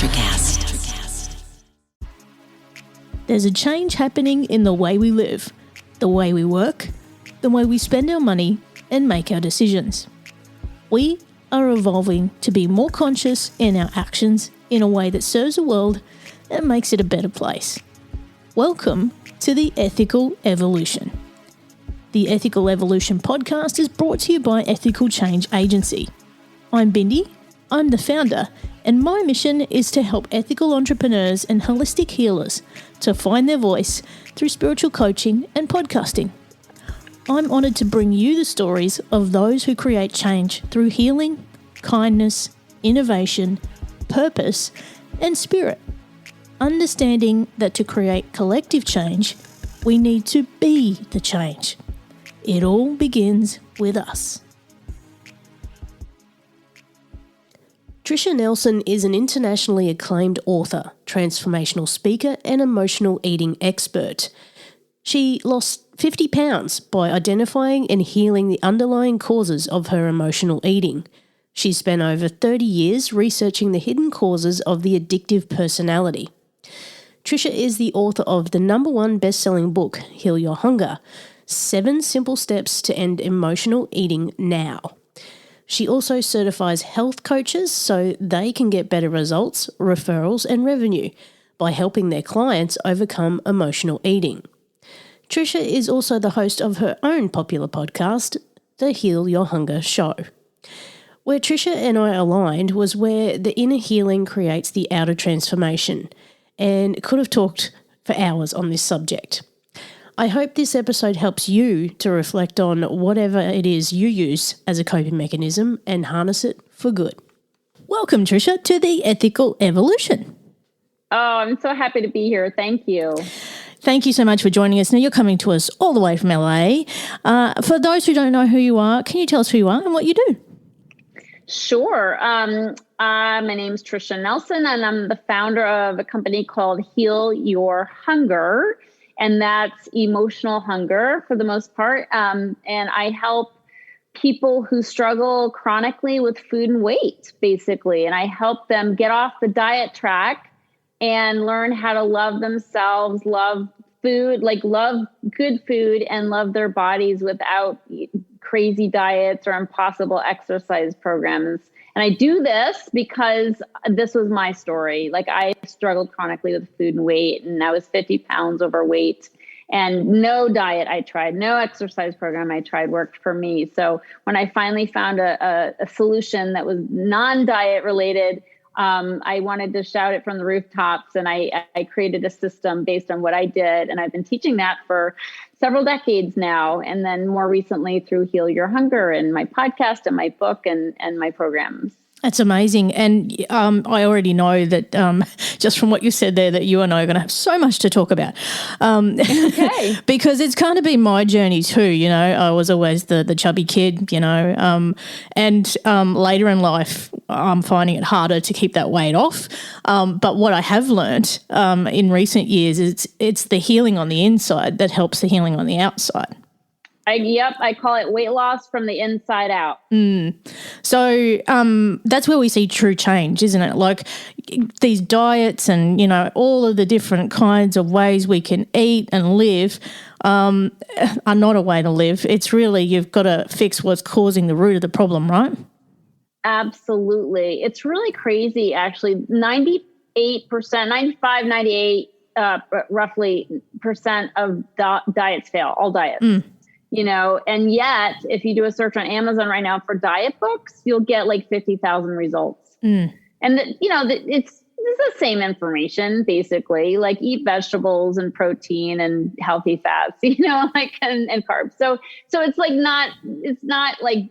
NutriCast. There's a change happening in the way we live, the way we work, the way we spend our money and make our decisions. We are evolving to be more conscious in our actions in a way that serves the world and makes it a better place. Welcome to the Ethical Evolution. The Ethical Evolution podcast is brought to you by Ethical Change Agency. I'm Bindi, I'm the founder, and my mission is to help ethical entrepreneurs and holistic healers to find their voice through spiritual coaching and podcasting. I'm honoured to bring you the stories of those who create change through healing, kindness, innovation, purpose, and spirit. Understanding that to create collective change, we need to be the change. It all begins with us. Tricia Nelson is an internationally acclaimed author, transformational speaker, and emotional eating expert. She lost 50 pounds by identifying and healing the underlying causes of her emotional eating. She spent over 30 years researching the hidden causes of the addictive personality. Tricia is the author of the #1 bestselling book, Heal Your Hunger, 7 Simple Steps to End Emotional Eating Now. She also certifies health coaches so they can get better results, referrals, and revenue by helping their clients overcome emotional eating. Tricia is also the host of her own popular podcast, The Heal Your Hunger Show. Where Tricia and I aligned was where the inner healing creates the outer transformation, and could have talked for hours on this subject. I hope this episode helps you to reflect on whatever it is you use as a coping mechanism and harness it for good. Welcome, Tricia, to the Ethical Evolution. Oh, I'm so happy to be here. Thank you. Thank you so much for joining us. Now, you're coming to us all the way from LA. For those who don't know who you are, can you tell us who you are and what you do? Sure. My name is Tricia Nelson, and I'm the founder of a company called Heal Your Hunger, and that's emotional hunger for the most part. And I help people who struggle chronically with food and weight, basically, and I help them get off the diet track and learn how to love themselves, love food, love good food, and love their bodies without crazy diets or impossible exercise programs. And I do this because this was my story. I struggled chronically with food and weight, and I was 50 pounds overweight, and no diet I tried, no exercise program I tried worked for me. So when I finally found a solution that was non-diet related, I wanted to shout it from the rooftops, and I created a system based on what I did. And I've been teaching that for several decades now. And then more recently through Heal Your Hunger and my podcast and my book and my programs. That's amazing. And I already know that just from what you said there, that you and I are going to have so much to talk about. Okay. Because it's kind of been my journey too. You know, I was always the chubby kid, and later in life, I'm finding it harder to keep that weight off. But what I have learned in recent years is it's the healing on the inside that helps the healing on the outside. I call it weight loss from the inside out. So that's where we see true change, isn't it? Like these diets and, all of the different kinds of ways we can eat and live are not a way to live. It's really, you've got to fix what's causing the root of the problem, right? Absolutely. It's really crazy, actually. 98%, 95, 98 roughly percent of diets fail, all diets. And yet if you do a search on Amazon right now for diet books, you'll get 50,000 results. And it's the same information, basically, eat vegetables and protein and healthy fats, and carbs. So it's not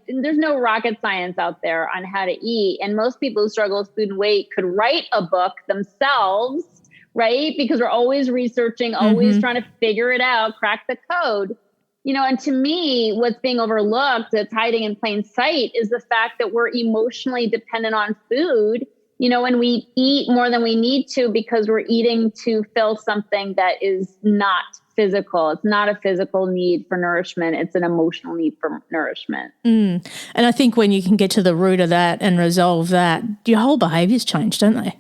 there's no rocket science out there on how to eat. And most people who struggle with food and weight could write a book themselves, right? Because we're always researching, always trying to figure it out, crack the code. And to me, what's being overlooked, that's hiding in plain sight, is the fact that we're emotionally dependent on food, and we eat more than we need to because we're eating to fill something that is not physical. It's not a physical need for nourishment. It's an emotional need for nourishment. And I think when you can get to the root of that and resolve that, your whole behaviors change, don't they?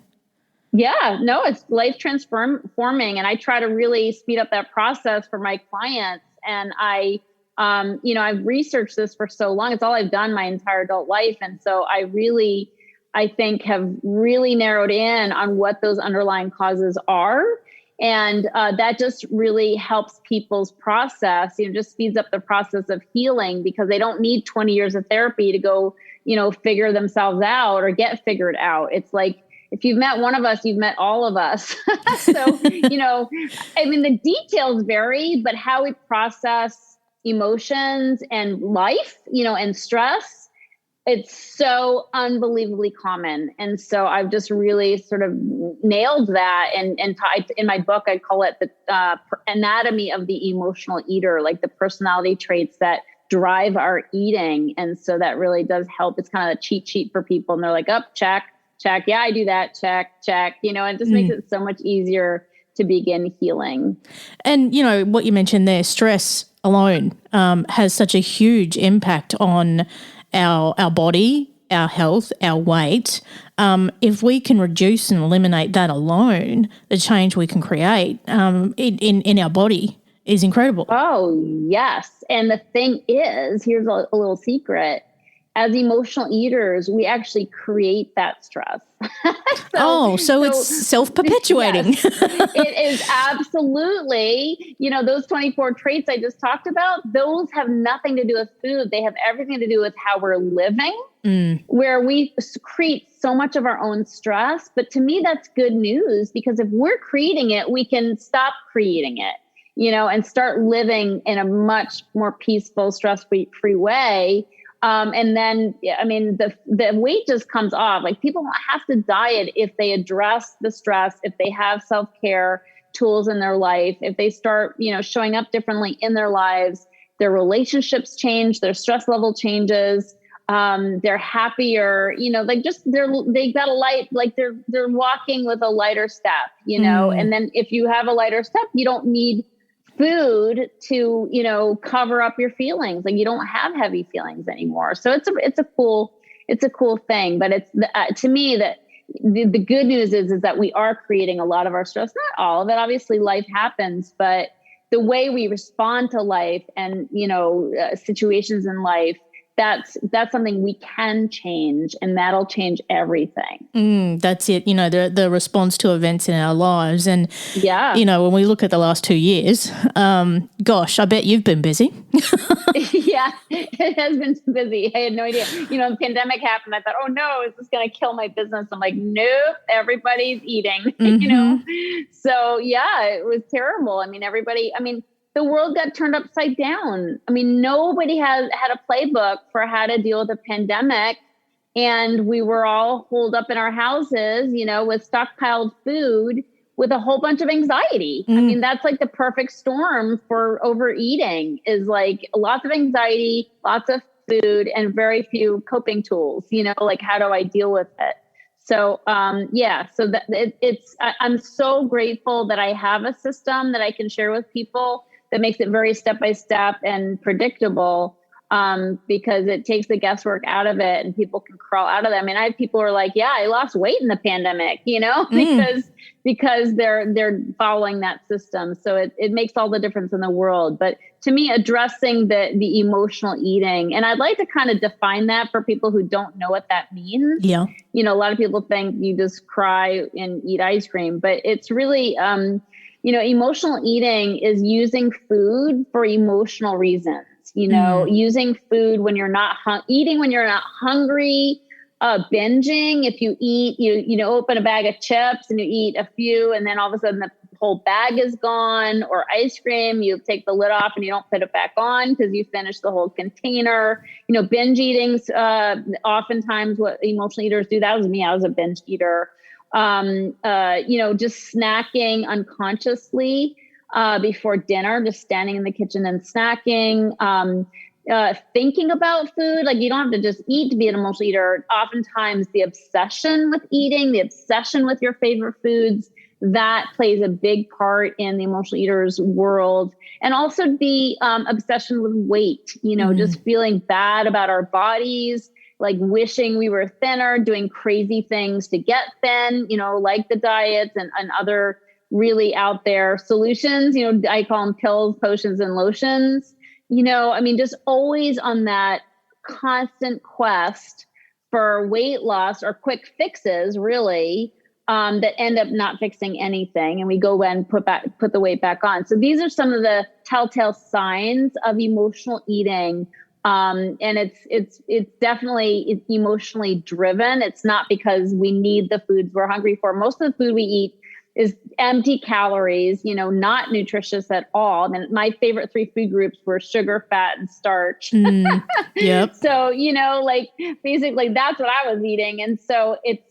Yeah, no, it's life transforming. And I try to really speed up that process for my clients. And I've researched this for so long. It's all I've done my entire adult life. And so I think have really narrowed in on what those underlying causes are. And that just really helps people's process, just speeds up the process of healing, because they don't need 20 years of therapy to go, figure themselves out or get figured out. It's like, if you've met one of us, you've met all of us. So, the details vary, but how we process emotions and life, and stress, it's so unbelievably common. And so I've just really sort of nailed that. And in my book, I call it the anatomy of the emotional eater, like the personality traits that drive our eating. And so that really does help. It's kind of a cheat sheet for people. And they're like, check. Yeah, I do that. Check. It just makes it so much easier to begin healing. And, what you mentioned there, stress alone has such a huge impact on our body, our health, our weight. If we can reduce and eliminate that alone, the change we can create in our body is incredible. Oh, yes. And the thing is, here's a little secret. As emotional eaters, we actually create that stress. So it's self-perpetuating. Yes, it is absolutely. Those 24 traits I just talked about, those have nothing to do with food. They have everything to do with how we're living, where we create so much of our own stress. But to me, that's good news, because if we're creating it, we can stop creating it, and start living in a much more peaceful, stress-free way. And then, the weight just comes off. Like, people don't have to diet if they address the stress, if they have self-care tools in their life, if they start, showing up differently in their lives, their relationships change, their stress level changes, they're happier, they got a light, like they're walking with a lighter step, and then if you have a lighter step, you don't need food to, cover up your feelings. Like, you don't have heavy feelings anymore. So it's a cool thing. But it's to me that the good news is that we are creating a lot of our stress, not all of it. Obviously life happens, but the way we respond to life and, situations in life, that's something we can change, and that'll change everything. That's it. The response to events in our lives. And, yeah, when we look at the last 2 years, gosh, I bet you've been busy. Yeah, it has been busy. I had no idea. The pandemic happened. I thought, oh no, is this going to kill my business? I'm like, nope, everybody's eating, So yeah, it was terrible. The world got turned upside down. Nobody had a playbook for how to deal with a pandemic. And we were all holed up in our houses, with stockpiled food, with a whole bunch of anxiety. That's like the perfect storm for overeating, is like lots of anxiety, lots of food, and very few coping tools, like, how do I deal with it? So, so I'm so grateful that I have a system that I can share with people that makes it very step-by-step and predictable, because it takes the guesswork out of it and people can crawl out of them. I have people who are like, yeah, I lost weight in the pandemic, because they're following that system. So it makes all the difference in the world. But to me, addressing the emotional eating, and I'd like to kind of define that for people who don't know what that means. Yeah. A lot of people think you just cry and eat ice cream, but it's really, emotional eating is using food for emotional reasons, using food when you're not eating, when you're not hungry, binging. If you eat, you open a bag of chips and you eat a few, and then all of a sudden the whole bag is gone. Or ice cream, you take the lid off and you don't put it back on because you finished the whole container. Binge eating's oftentimes what emotional eaters do. That was me. I was a binge eater. Just snacking unconsciously before dinner, just standing in the kitchen and snacking, thinking about food. Like, you don't have to just eat to be an emotional eater. Oftentimes the obsession with eating, the obsession with your favorite foods, that plays a big part in the emotional eater's world. And also the obsession with weight, just feeling bad about our bodies. like wishing we were thinner, doing crazy things to get thin, like the diets and other really out there solutions. I call them pills, potions, and lotions. Just always on that constant quest for weight loss or quick fixes, really, that end up not fixing anything. And we go and put the weight back on. So these are some of the telltale signs of emotional eating. And it's definitely emotionally driven. It's not because we need the foods we're hungry for. Most of the food we eat is empty calories, not nutritious at all. My favorite 3 food groups were sugar, fat, and starch. Yep. So, basically that's what I was eating. And so it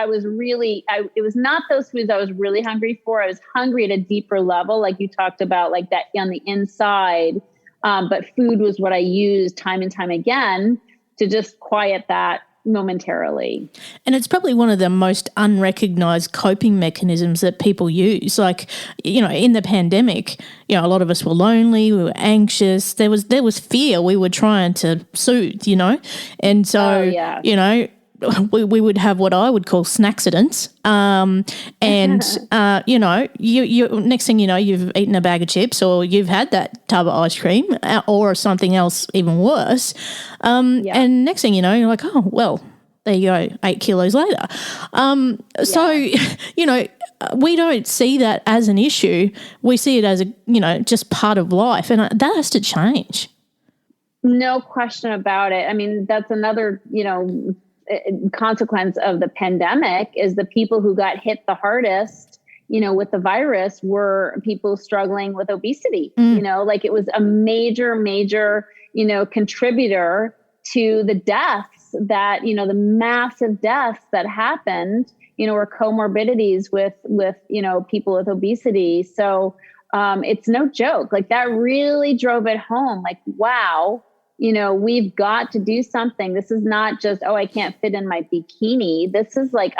was not those foods I was really hungry for. I was hungry at a deeper level, like you talked about, like that on the inside. But food was what I used time and time again to just quiet that momentarily. And it's probably one of the most unrecognized coping mechanisms that people use. Like, in the pandemic, a lot of us were lonely, we were anxious, there was fear we were trying to soothe, and so, we would have what I would call snackcidents. You next thing you know, you've eaten a bag of chips or you've had that tub of ice cream or something else even worse. And next thing you know, you're like, oh, well, there you go, 8 kilos later. So, we don't see that as an issue. We see it as just part of life, and that has to change. No question about it. That's another, consequence of the pandemic is the people who got hit the hardest, with the virus were people struggling with obesity. It was a major, contributor to the deaths that, the massive deaths that happened, were comorbidities with, people with obesity. So it's no joke. Like that really drove it home. Like, wow. We've got to do something. This is not just, oh, I can't fit in my bikini. This is like,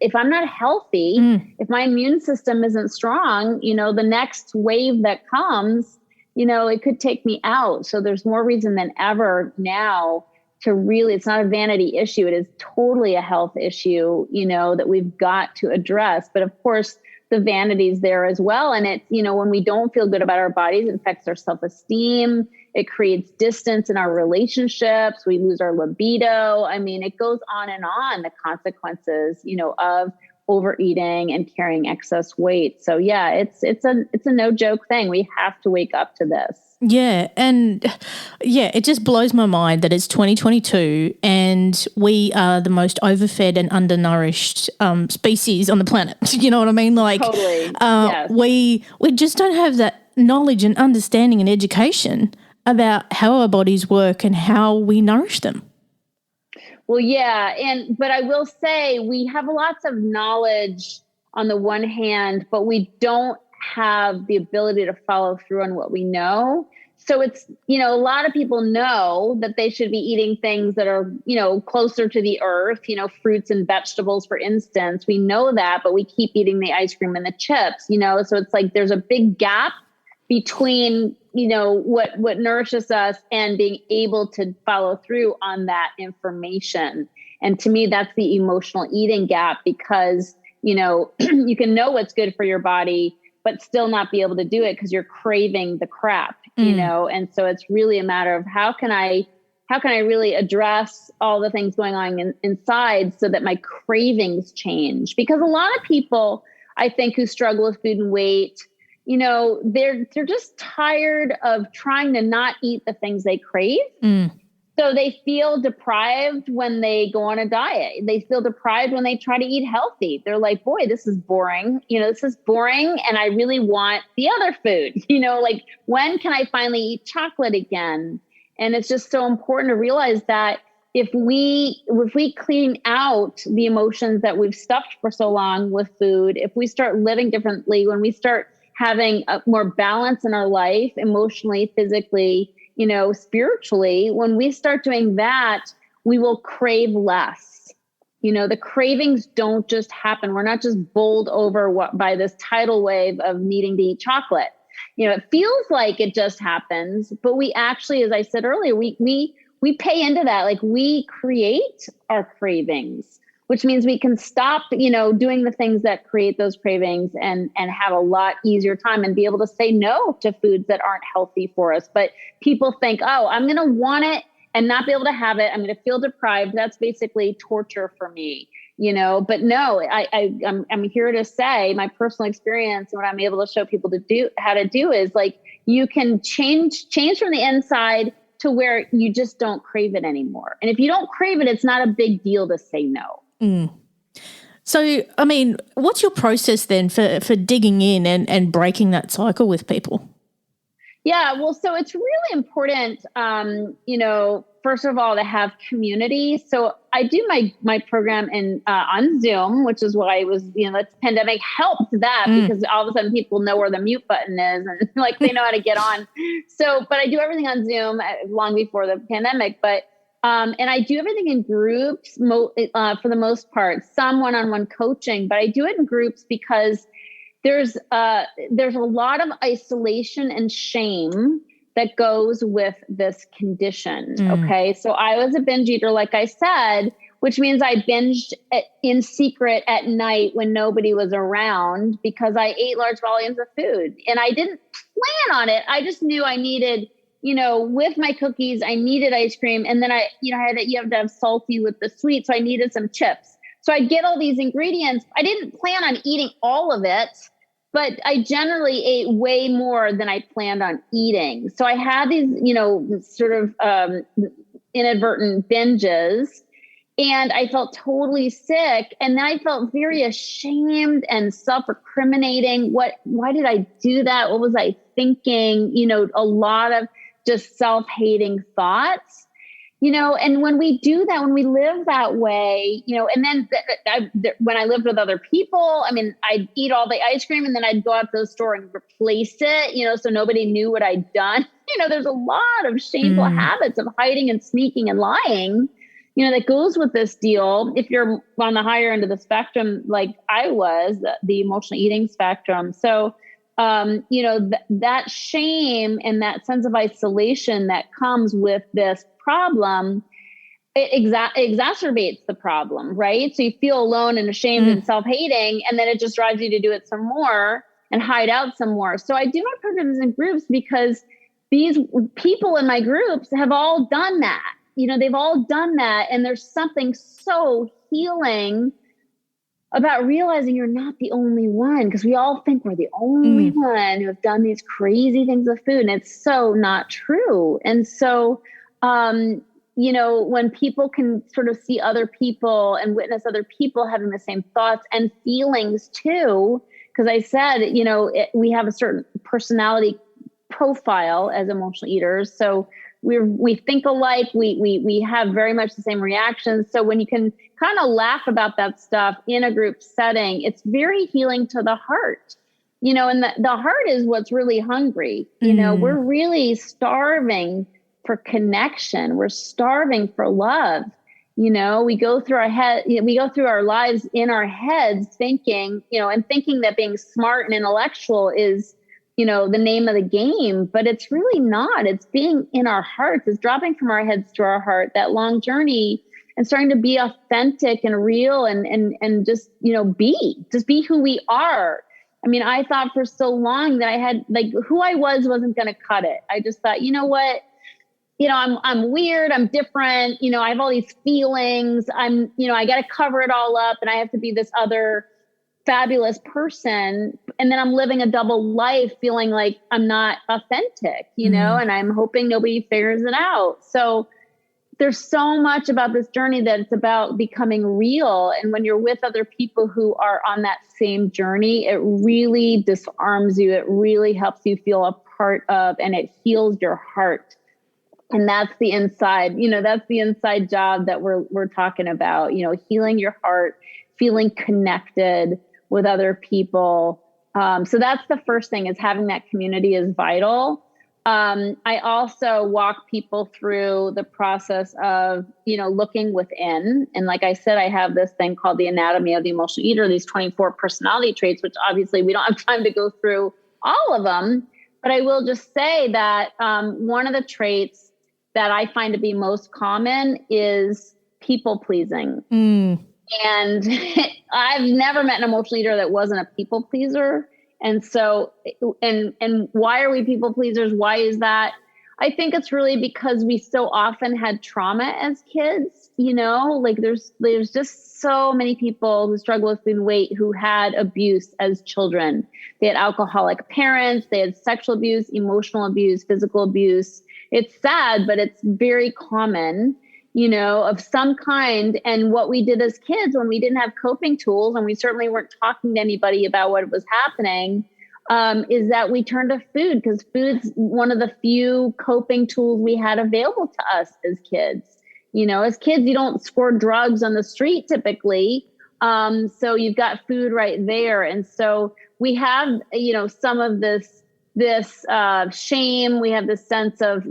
if I'm not healthy, if my immune system isn't strong, the next wave that comes, it could take me out. So there's more reason than ever now to really, it's not a vanity issue. It is totally a health issue, that we've got to address. But of course, the vanity is there as well. And it's, when we don't feel good about our bodies, it affects our self-esteem. It creates distance in our relationships. We lose our libido. It goes on and on, the consequences, of overeating and carrying excess weight. So yeah, it's a no joke thing. We have to wake up to this. Yeah. And it just blows my mind that it's 2022 and we are the most overfed and undernourished species on the planet. You know what I mean? Like, totally. Yes. we just don't have that knowledge and understanding and education about how our bodies work and how we nourish them. Well, yeah. But I will say we have lots of knowledge on the one hand, but we don't have the ability to follow through on what we know. So it's, a lot of people know that they should be eating things that are, closer to the earth, fruits and vegetables, for instance. We know that, but we keep eating the ice cream and the chips, so it's like there's a big gap between, what nourishes us and being able to follow through on that information. And to me, that's the emotional eating gap because, you can know what's good for your body, but still not be able to do it because you're craving the crap, and so it's really a matter of how can I really address all the things going on inside so that my cravings change? Because a lot of people, I think, who struggle with food and weight, they're just tired of trying to not eat the things they crave. So they feel deprived when they go on a diet. They feel deprived when they try to eat healthy. They're like, boy, this is boring. This is boring. And I really want the other food, like when can I finally eat chocolate again? And it's just so important to realize that if we clean out the emotions that we've stuffed for so long with food, if we start living differently, when we start having more balance in our life, emotionally, physically, spiritually, when we start doing that, we will crave less. The cravings don't just happen. We're not just bowled over by this tidal wave of needing to eat chocolate. It feels like it just happens, but we actually, as I said earlier, we we pay into that. Like we create our cravings, which means we can stop, doing the things that create those cravings and have a lot easier time and be able to say no to foods that aren't healthy for us. But people think, oh, I'm going to want it and not be able to have it. I'm going to feel deprived. That's basically torture for me, but no, I'm here to say my personal experience and what I'm able to show people how to do is like, you can change from the inside to where you just don't crave it anymore. And if you don't crave it, it's not a big deal to say no. Mm. So, I mean, what's your process then for digging in and breaking that cycle with people? Yeah, well, so it's really important, first of all, to have community. So I do my program on Zoom, which is why it was, the pandemic helped that because all of a sudden people know where the mute button is and like they know how to get on. So, but I do everything on Zoom long before the pandemic, but and I do everything in groups for the most part, some one-on-one coaching, but I do it in groups because there's a lot of isolation and shame that goes with this condition. Okay. So I was a binge eater, like I said, which means I binged in secret at night when nobody was around because I ate large volumes of food and I didn't plan on it. I just knew I needed, with my cookies, I needed ice cream. And then you have to have salty with the sweet. So I needed some chips. So I'd get all these ingredients. I didn't plan on eating all of it, but I generally ate way more than I planned on eating. So I had these, sort of inadvertent binges and I felt totally sick. And then I felt very ashamed and self-recriminating. Why did I do that? What was I thinking? A lot of just self-hating thoughts. And when we do that, when we live that way, and then when I lived with other people, I mean, I'd eat all the ice cream and then I'd go out to the store and replace it, so nobody knew what I'd done. There's a lot of shameful habits of hiding and sneaking and lying, that goes with this deal. If you're on the higher end of the spectrum, like I was, the emotional eating spectrum. So, that shame and that sense of isolation that comes with this problem, it exacerbates the problem, right? So you feel alone and ashamed and self-hating, and then it just drives you to do it some more and hide out some more. So I do my programs in groups because these people in my groups have all done that. They've all done that. And there's something so healing about realizing you're not the only one, because we all think we're the only one who have done these crazy things with food. And it's so not true. And so, when people can sort of see other people and witness other people having the same thoughts and feelings too, because I said, we have a certain personality profile as emotional eaters. So we think alike, we have very much the same reactions. So when you can kind of laugh about that stuff in a group setting, it's very healing to the heart, and the heart is what's really hungry. We're really starving for connection. We're starving for love. We go through our lives in our heads thinking, and thinking that being smart and intellectual is, the name of the game, but it's really not. It's being in our hearts. It's dropping from our heads to our heart, that long journey, and starting to be authentic and real and just, be who we are. I mean, I thought for so long that I had, like, who I wasn't going to cut it. I just thought, what? I'm weird. I'm different. I have all these feelings. I got to cover it all up and I have to be this other fabulous person. And then I'm living a double life feeling like I'm not authentic, and I'm hoping nobody figures it out. So there's so much about this journey that it's about becoming real. And when you're with other people who are on that same journey, it really disarms you. It really helps you feel a part of, and it heals your heart. And that's the inside, that's the inside job that we're talking about, healing your heart, feeling connected with other people. So that's the first thing, is having that community is vital. I also walk people through the process of, looking within. And like I said, I have this thing called the anatomy of the emotional eater, these 24 personality traits, which obviously we don't have time to go through all of them. But I will just say that one of the traits that I find to be most common is people pleasing. And I've never met an emotional eater that wasn't a people pleaser. And so, and why are we people pleasers? Why is that? I think it's really because we so often had trauma as kids, like there's just so many people who struggle with losing weight who had abuse as children. They had alcoholic parents, they had sexual abuse, emotional abuse, physical abuse. It's sad, but it's very common, of some kind. And what we did as kids when we didn't have coping tools, and we certainly weren't talking to anybody about what was happening, is that we turned to food, because food's one of the few coping tools we had available to us as kids. As kids, you don't score drugs on the street typically. So you've got food right there. And so we have, some of this shame. We have this sense of,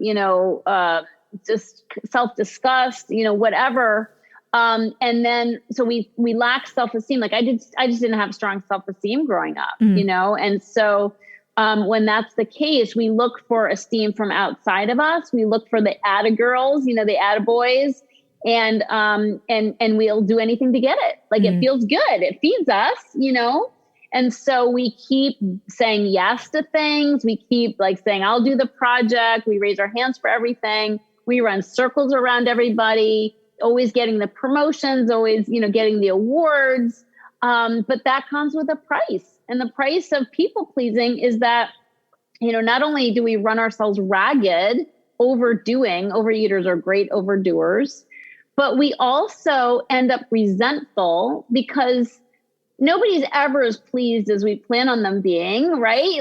just self-disgust, whatever. And then, so we lack self-esteem. Like I just didn't have strong self-esteem growing up, And so, when that's the case, we look for esteem from outside of us. We look for the atta-girls, the atta-boys, and we'll do anything to get it. Like it feels good. It feeds us, And so we keep saying yes to things. We keep saying, I'll do the project. We raise our hands for everything. We run circles around everybody, always getting the promotions, always, getting the awards. But that comes with a price. And the price of people pleasing is that, not only do we run ourselves ragged, overeaters are great overdoers, but we also end up resentful because nobody's ever as pleased as we plan on them being, right?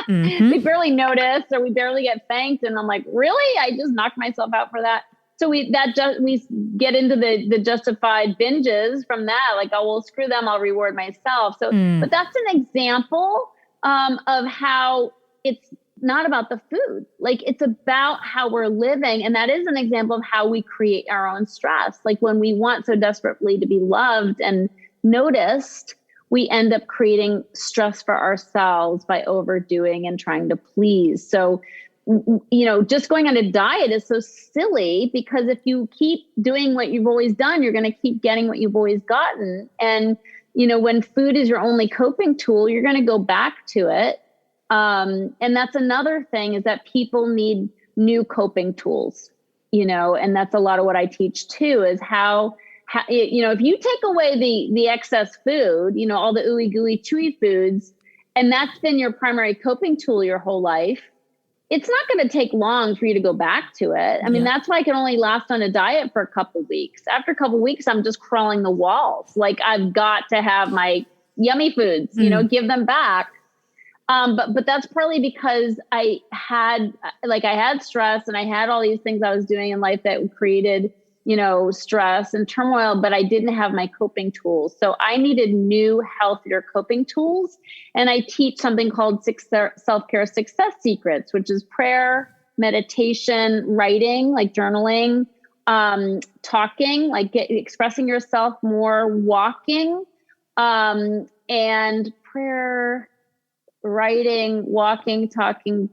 We barely notice, or we barely get thanked. And I'm like, really? I just knocked myself out for that. So we get into the justified binges from that. Like, oh, well, screw them. I'll reward myself. So, but that's an example of how it's not about the food. Like it's about how we're living. And that is an example of how we create our own stress. Like when we want so desperately to be loved and noticed, we end up creating stress for ourselves by overdoing and trying to please. So, just going on a diet is so silly, because if you keep doing what you've always done, you're going to keep getting what you've always gotten. And, when food is your only coping tool, you're going to go back to it. And that's another thing, is that people need new coping tools, and that's a lot of what I teach too, is how if you take away the excess food, all the ooey gooey chewy foods, and that's been your primary coping tool your whole life, it's not going to take long for you to go back to it. I mean, that's why I can only last on a diet for a couple of weeks. After a couple of weeks, I'm just crawling the walls. Like I've got to have my yummy foods, give them back. But that's partly because I had stress, and I had all these things I was doing in life that created, stress and turmoil, but I didn't have my coping tools. So I needed new, healthier coping tools. And I teach something called self-care success secrets, which is prayer, meditation, writing, like journaling, talking, expressing yourself more, walking, and prayer, writing, walking, talking,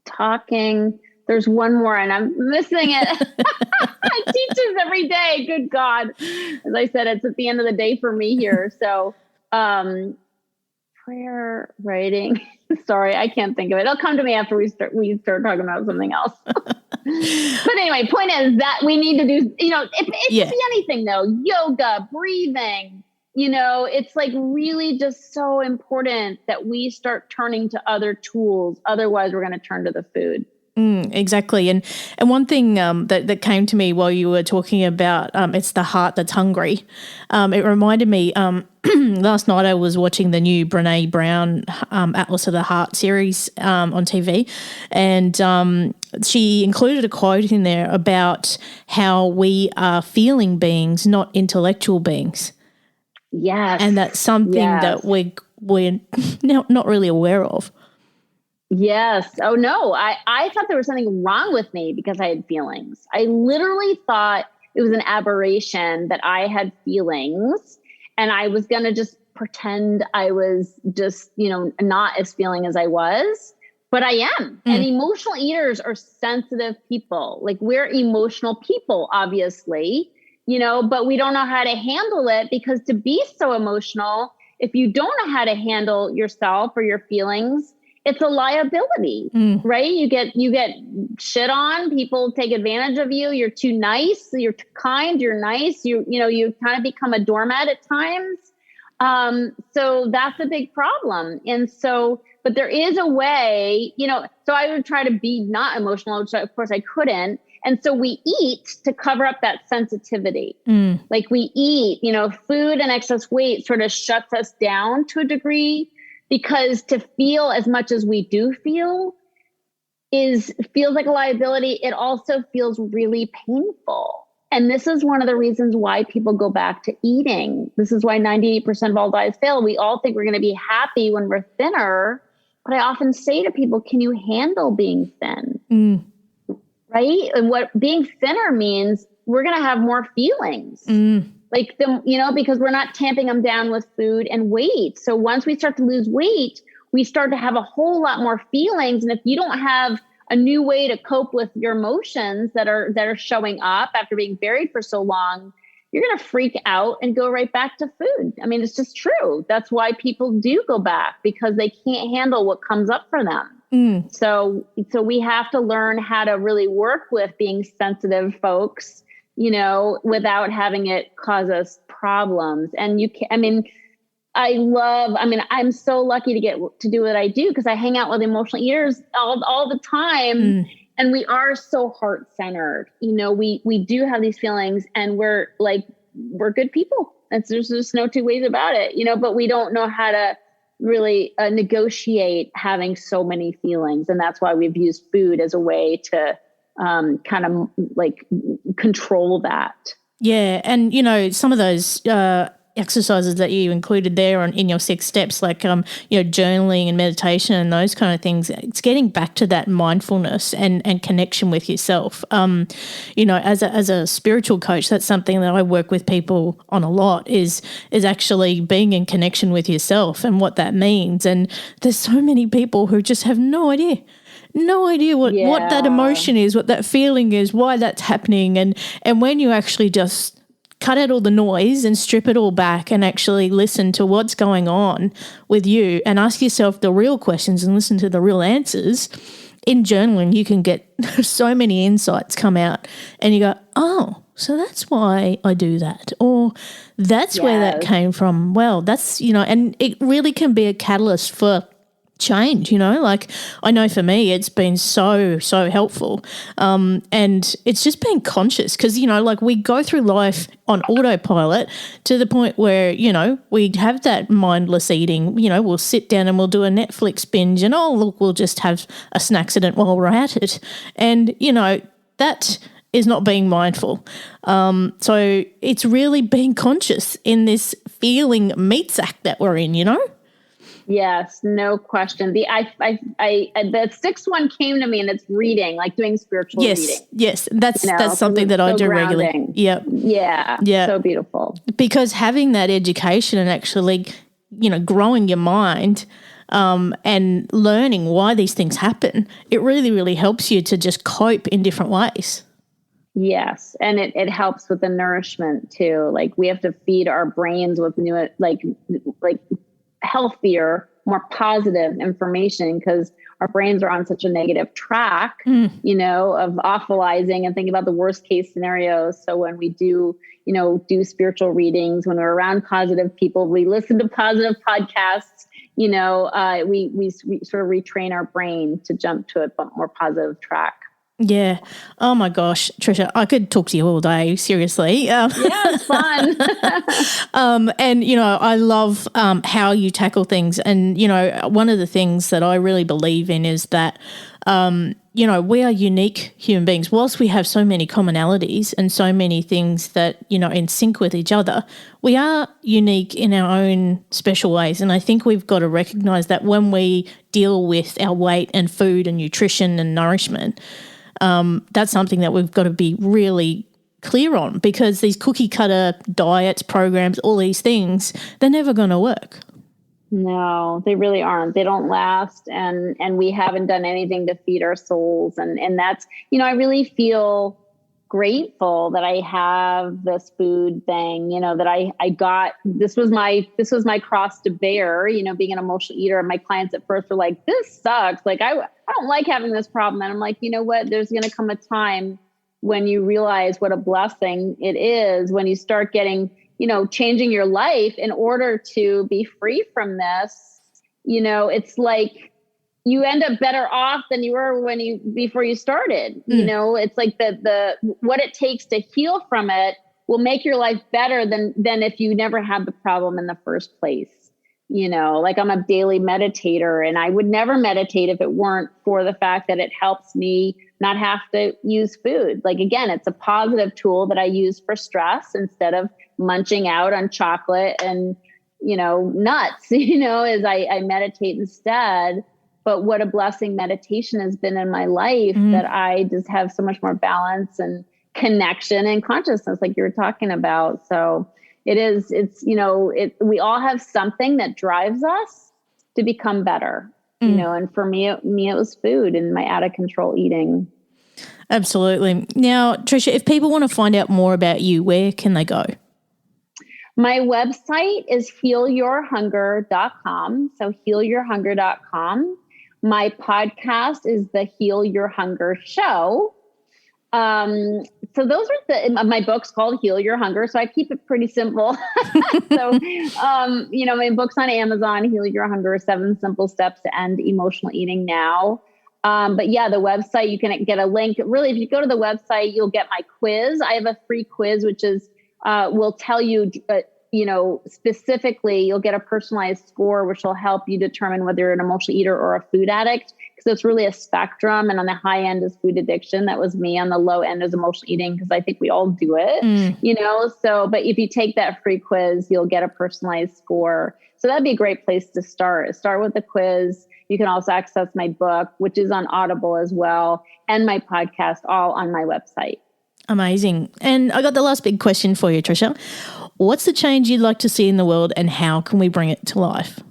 talking. There's one more and I'm missing it. I teach this every day. Good God. As I said, it's at the end of the day for me here. So, prayer, writing. Sorry, I can't think of it. It'll come to me after we start talking about something else. But anyway, point is that we need to do, it be anything though, yoga, breathing, it's really just so important that we start turning to other tools. Otherwise we're going to turn to the food. Exactly. And one thing that came to me while you were talking about it's the heart that's hungry. It reminded me last night I was watching the new Brene Brown Atlas of the Heart series on TV, and she included a quote in there about how we are feeling beings, not intellectual beings. Yes. And that's something that we're not really aware of. Yes. Oh, no. I thought there was something wrong with me because I had feelings. I literally thought it was an aberration that I had feelings, and I was going to just pretend I was just, not as feeling as I was. But I am. And emotional eaters are sensitive people. Like, we're emotional people, obviously, but we don't know how to handle it, because to be so emotional, if you don't know how to handle yourself or your feelings, it's a liability, right? You get shit on, people take advantage of you. You're too nice. You're too kind. You're nice. You kind of become a doormat at times. So that's a big problem. And so, but there is a way, so I would try to be not emotional, which of course I couldn't. And so we eat to cover up that sensitivity. Like, we eat, food and excess weight sort of shuts us down to a degree, because to feel as much as we do feels like a liability. It also feels really painful. And this is one of the reasons why people go back to eating. This is why 98% of all diets fail. We all think we're going to be happy when we're thinner. But I often say to people, can you handle being thin? Right? And what being thinner means, we're going to have more feelings. Like, because we're not tamping them down with food and weight. So once we start to lose weight, we start to have a whole lot more feelings. And if you don't have a new way to cope with your emotions that are showing up after being buried for so long, you're going to freak out and go right back to food. I mean, it's just true. That's why people do go back, because they can't handle what comes up for them. So we have to learn how to really work with being sensitive folks, without having it cause us problems. And I'm so lucky to get to do what I do, because I hang out with emotional eaters all the time. And we are so heart-centered. We do have these feelings, and we're good people. There's just no two ways about it, but we don't know how to really negotiate having so many feelings. And that's why we've used food as a way to kind of like control that. Yeah. And, some of those exercises that you included there in your 6 steps, like, journaling and meditation and those kind of things, it's getting back to that mindfulness and connection with yourself. As a spiritual coach, that's something that I work with people on a lot, is actually being in connection with yourself and what that means. And there's so many people who just have no idea what that emotion is, what that feeling is, why that's happening. And when you actually just cut out all the noise and strip it all back and actually listen to what's going on with you and ask yourself the real questions and listen to the real answers, in journaling you can get so many insights come out, and you go, oh, so that's why I do that, or that's where that came from. Well, that's, and it really can be a catalyst for change, like I know for me it's been so helpful, and it's just being conscious, because like we go through life on autopilot to the point where we have that mindless eating. We'll sit down and we'll do a Netflix binge, and look, we'll just have a snacksident while we're at it, and that is not being mindful. So it's really being conscious in this feeling meat sack that we're in. Yes, no question. The 6th one came to me, and it's reading, like doing spiritual reading. Yes, that's something that I do regularly. Yeah, so beautiful. Because having that education and actually, growing your mind, and learning why these things happen, it really, really helps you to just cope in different ways. Yes, and it helps with the nourishment too. Like, we have to feed our brains with new, like healthier, more positive information, because our brains are on such a negative track, of awfulizing and thinking about the worst case scenarios. So when we do spiritual readings, when we're around positive people, we listen to positive podcasts, we sort of retrain our brain to jump to a more positive track. Yeah. Oh my gosh, Tricia, I could talk to you all day, seriously. Yeah, it's fun. And, I love how you tackle things. And, one of the things that I really believe in is that, we are unique human beings. Whilst we have so many commonalities and so many things that, in sync with each other, we are unique in our own special ways. And I think we've got to recognize that when we deal with our weight and food and nutrition and nourishment, that's something that we've got to be really clear on, because these cookie cutter diets, programs, all these things, they're never going to work. No, they really aren't. They don't last. And we haven't done anything to feed our souls. And that's, I really feel grateful that I have this food thing, that I got, this was my cross to bear, being an emotional eater. And my clients at first were like, this sucks. Like, I don't like having this problem. And I'm like, you know what, there's going to come a time when you realize what a blessing it is when you start getting, changing your life in order to be free from this. It's like you end up better off than you were before you started. It's like the what it takes to heal from it will make your life better than if you never had the problem in the first place. Like I'm a daily meditator, and I would never meditate if it weren't for the fact that it helps me not have to use food. Like, again, it's a positive tool that I use for stress instead of munching out on chocolate and, nuts, as I meditate instead. But what a blessing meditation has been in my life, that I just have so much more balance and connection and consciousness, like you were talking about. So we all have something that drives us to become better, and for me, it was food and my out of control eating. Absolutely. Now, Tricia, if people want to find out more about you, where can they go? My website is healyourhunger.com. So healyourhunger.com. My podcast is the Heal Your Hunger Show. So those are my book's called Heal Your Hunger. So I keep it pretty simple. So, my book's on Amazon, Heal Your Hunger, 7 Simple Steps to End Emotional Eating Now. But yeah, the website, you can get a link. Really, if you go to the website, you'll get my quiz. I have a free quiz, which is, will tell you, specifically, you'll get a personalized score, which will help you determine whether you're an emotional eater or a food addict. Because it's really a spectrum. And on the high end is food addiction. That was me. On the low end is emotional eating, because I think we all do it, So, but if you take that free quiz, you'll get a personalized score. So that'd be a great place to start. Start with the quiz. You can also access my book, which is on Audible as well, and my podcast, all on my website. Amazing. And I got the last big question for you, Tricia. What's the change you'd like to see in the world, and how can we bring it to life?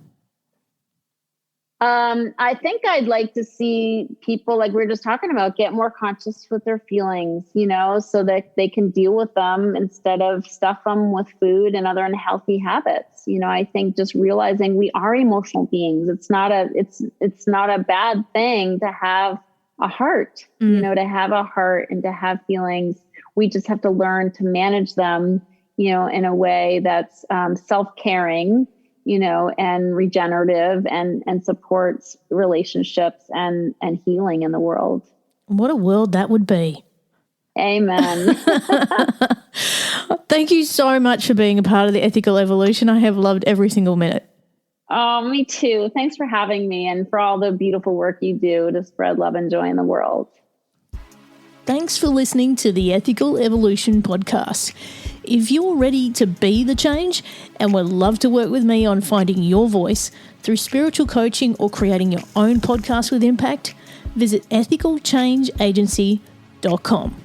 I think I'd like to see people, like we were just talking about, get more conscious with their feelings, so that they can deal with them instead of stuff them with food and other unhealthy habits. I think just realizing we are emotional beings. It's not a bad thing to have a heart, to have a heart and to have feelings. We just have to learn to manage them, in a way that's self-caring, and regenerative and supports relationships and healing in the world. What a world that would be. Amen. Thank you so much for being a part of the Ethical Evolution. I have loved every single minute. Oh, me too. Thanks for having me and for all the beautiful work you do to spread love and joy in the world. Thanks for listening to the Ethical Evolution podcast. If you're ready to be the change and would love to work with me on finding your voice through spiritual coaching or creating your own podcast with impact, visit ethicalchangeagency.com.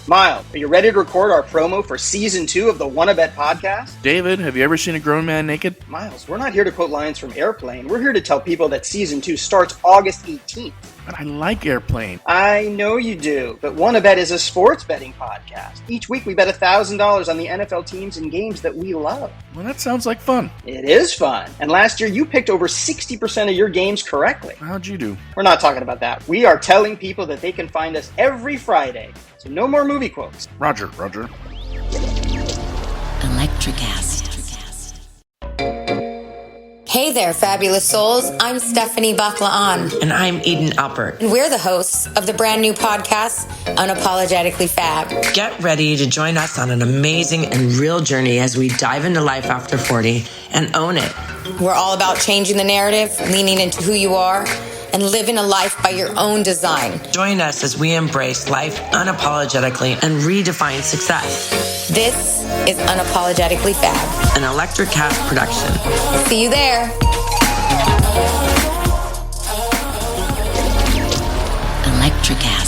Miles, are you ready to record our promo for Season 2 of the Wanna Bet podcast? David, have you ever seen a grown man naked? Miles, we're not here to quote lines from Airplane. We're here to tell people that Season 2 starts August 18th. But I like Airplane. I know you do, but Wanna Bet is a sports betting podcast. Each week we bet $1,000 on the NFL teams and games that we love. Well, that sounds like fun. It is fun. And last year you picked over 60% of your games correctly. How'd you do? We're not talking about that. We are telling people that they can find us every Friday. So no more movie quotes. Roger. Electricast. Hey there, fabulous souls. I'm Stephanie Baklaan. And I'm Eden Alpert. And we're the hosts of the brand new podcast, Unapologetically Fab. Get ready to join us on an amazing and real journey as we dive into life after 40 and own it. We're all about changing the narrative, leaning into who you are, and living a life by your own design. Join us as we embrace life unapologetically and redefine success. This is Unapologetically Fab, an Electricast production. See you there. extra cash.